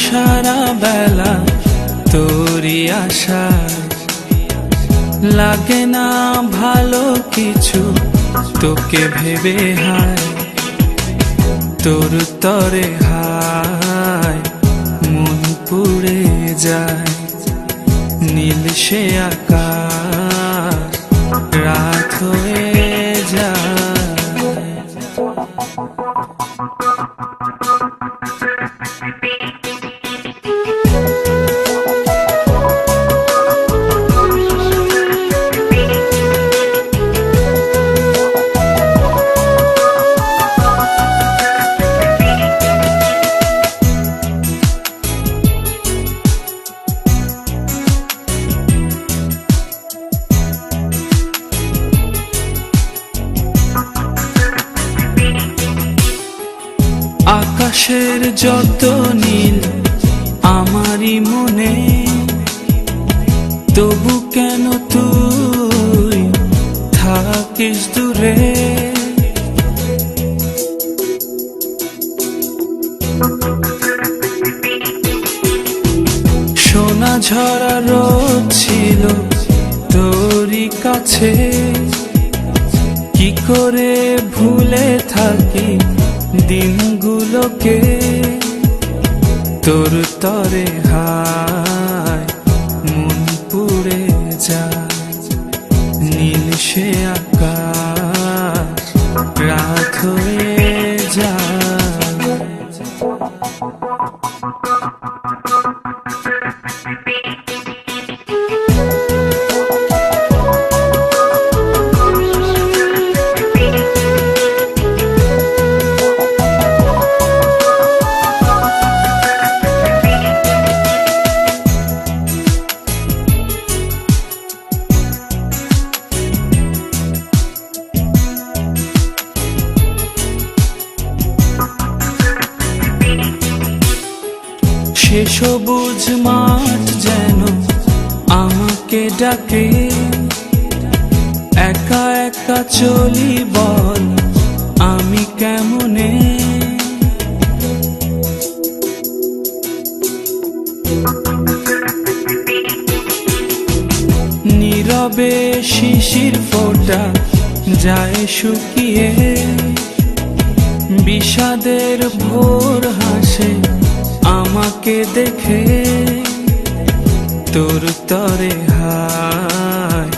সারা বেলা তোরই আশা, লাগে না ভালো কিছু তোকে ভেবে হায়, তোর তরে হায় মন পুড়ে যায়। নীল সে আকাশ রাত হয়ে যায়। আকাশের যত নীল আমারই মনে, তবু কেন তুই থাকিস দূরে। সোনা ঝরা রোদ ছিল তোরই কাছে, কি করে ভুলে থাকি দিনগুলোকে। তোর তরে হায় মন পুড়ে যায়। নীল সে আকাশ রাত হয়ে যায়। সে সবুজ মাঠ যেন আমাকে ডাকে, একা একা চলি বল আমি কেমনে। নীরবে শিশির ফোঁটা যায় শুকিয়ে, বিষাদের ভোর হাসে আমাকে দেখে। তোর তরে হায়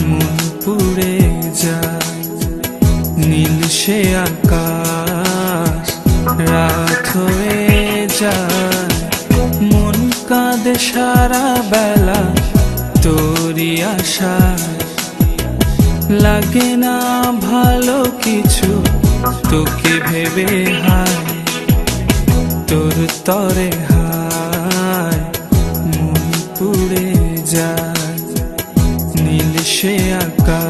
মন পুড়ে যায়। নীল সে আকাশ রাত হয়ে যায়। মন কাঁদে সারা বেলা তোরই আশায়, লাগে না ভালো কিছু তোকে ভেবে হায়। তোর তরে হায় মন পুড়ে যায়। নীল সে আকাশ।